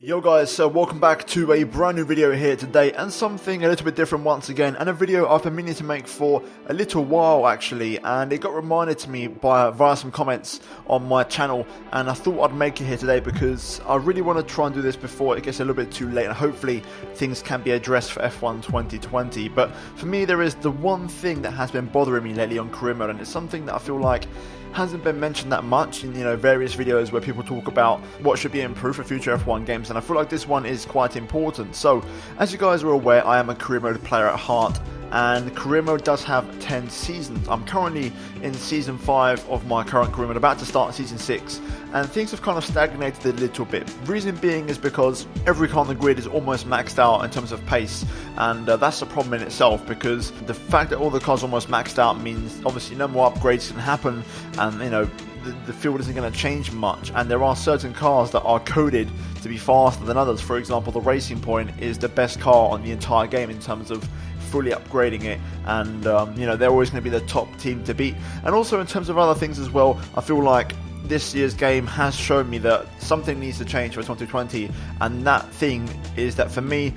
Yo guys, so welcome back to a brand new video here today, and something a little bit different once again, and a video I've been meaning to make for a little while actually, and it got reminded to me via some comments on my channel, and I thought I'd make it here today because I really want to try and do this before it gets a little bit too late, and hopefully things can be addressed for F1 2020. But for me, there is the one thing that has been bothering me lately on career mode, and it's something that I feel like hasn't been mentioned that much in various videos where people talk about what should be improved for future F1 games, and I feel like this one is quite important. So as you guys are aware, I am a career mode player at heart, and career mode does have 10 seasons. I'm currently in season 5 of my current career mode, about to start season 6, and things have kind of stagnated a little bit. Reason being is because every car on the grid is almost maxed out in terms of pace, and that's a problem in itself, because the fact that all the cars are almost maxed out means obviously no more upgrades can happen, and the field isn't going to change much, and there are certain cars that are coded to be faster than others. For example, the Racing Point is the best car on the entire game in terms of fully upgrading it, and they're always going to be the top team to beat. And also in terms of other things as well, I feel like this year's game has shown me that something needs to change for 2020, and that thing is that for me,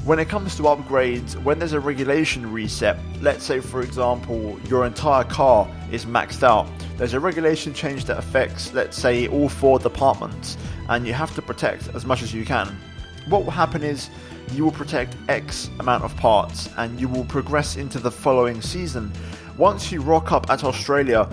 when it comes to upgrades, when there's a regulation reset, let's say for example your entire car is maxed out, there's a regulation change that affects, let's say, all 4 departments, and you have to protect as much as you can. What will happen is you will protect X amount of parts, and you will progress into the following season. Once you rock up at Australia,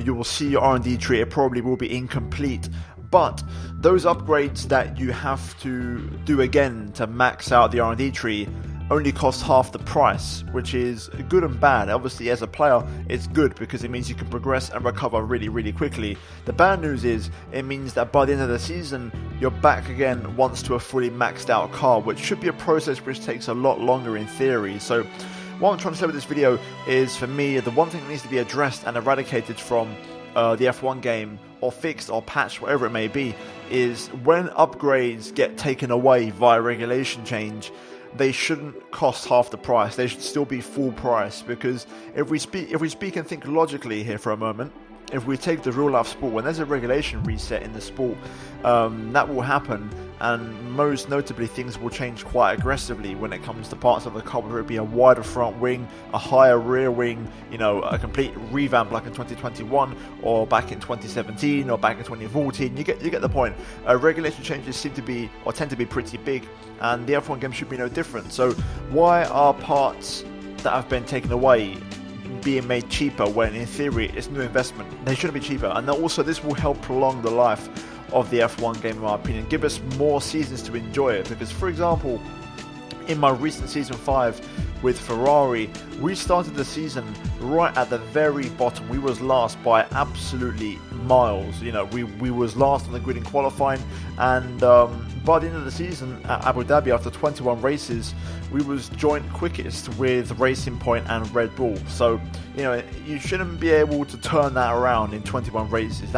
you will see your R&D tree. It probably will be incomplete, but those upgrades that you have to do again to max out the R&D tree only cost half the price, which is good and bad. Obviously, as a player, it's good because it means you can progress and recover really quickly. The bad news is it means that by the end of the season, you're back again once to a fully maxed out car, which should be a process which takes a lot longer in theory. So what I'm trying to say with this video is, for me, the one thing that needs to be addressed and eradicated from the F1 game, or fixed or patched, whatever it may be, is when upgrades get taken away via regulation change, they shouldn't cost half the price. They should still be full price, because if we speak and think logically here for a moment, if we take the real life sport, when there's a regulation reset in the sport, that will happen, and most notably things will change quite aggressively when it comes to parts of the car, whether it be a wider front wing, a higher rear wing, a complete revamp like in 2021 or back in 2017 or back in 2014. You get the point. Regulation changes tend to be pretty big, and the F1 game should be no different. So why are parts that have been taken away being made cheaper when in theory it's new investment? They shouldn't be cheaper, and also this will help prolong the life of the F1 game, in my opinion, give us more seasons to enjoy it. Because for example, in my recent season 5 with Ferrari, we started the season right at the very bottom. We was last by absolutely miles. We was last on the grid in qualifying, and by the end of the season at Abu Dhabi, after 21 races, we was joint quickest with Racing Point and Red Bull. So you shouldn't be able to turn that around in 21 races.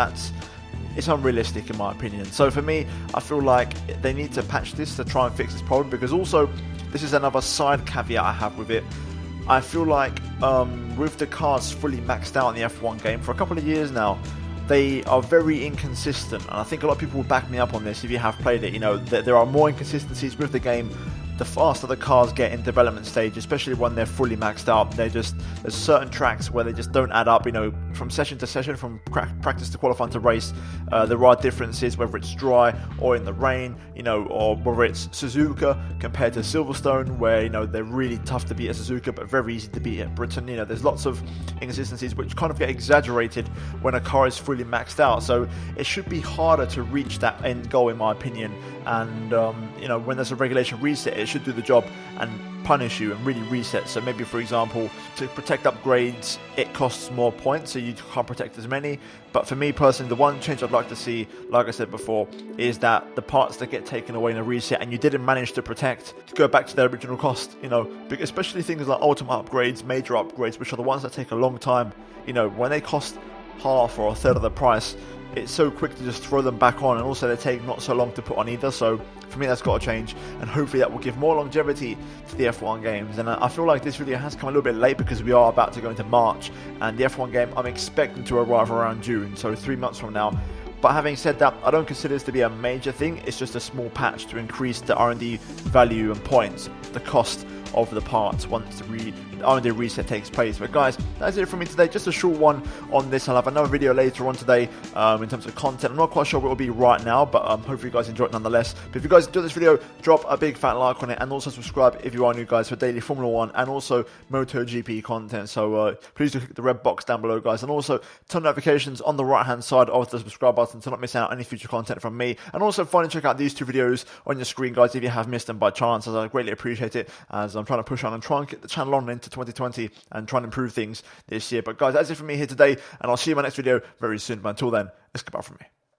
It's unrealistic in my opinion. So for me, I feel like they need to patch this to try and fix this problem, because also this is another side caveat I have with it. I feel like with the cars fully maxed out in the F1 game for a couple of years now, they are very inconsistent, and I think a lot of people will back me up on this if you have played it. There are more inconsistencies with the game the faster the cars get in development stage, especially when they're fully maxed out. There's certain tracks where they just don't add up, from session to session, from practice to qualifying to race. There are differences, whether it's dry or in the rain, or whether it's Suzuka compared to Silverstone, where, they're really tough to beat at Suzuka, but very easy to beat at Britain. There's lots of inconsistencies which kind of get exaggerated when a car is fully maxed out. So it should be harder to reach that end goal, in my opinion. And, when there's a regulation reset, it should do the job and punish you and really reset. So maybe, for example, to protect upgrades, it costs more points, so you can't protect as many. But for me personally, the one change I'd like to see, like I said before, is that the parts that get taken away in a reset and you didn't manage to protect, to go back to their original cost, especially things like ultimate upgrades, major upgrades, which are the ones that take a long time. When they cost half or a third of the price, it's so quick to just throw them back on, and also they take not so long to put on either. So for me, that's got to change, and hopefully that will give more longevity to the F1 games. And I feel like this video has come a little bit late because we are about to go into March, and the F1 game I'm expecting to arrive around June, so 3 months from now. But having said that, I don't consider this to be a major thing. It's just a small patch to increase the R&D value and points, the cost of the parts once the R&D reset takes place. But guys, that's it from me today. Just a short one on this. I'll have another video later on today in terms of content. I'm not quite sure what it will be right now, but hopefully you guys enjoy it nonetheless. But if you guys enjoyed this video, drop a big fat like on it, and also subscribe if you are new, guys, for daily Formula 1 and also MotoGP content. So please do click the red box down below, guys, and also turn notifications on the right hand side of the subscribe button to not miss out on any future content from me. And also finally check out these two videos on your screen, guys, if you have missed them by chance, as I greatly appreciate it, as I'm trying to push on and try and get the channel on into 2020 and try and improve things this year. But guys, that's it from me here today, and I'll see you in my next video very soon. But until then, it's goodbye from me.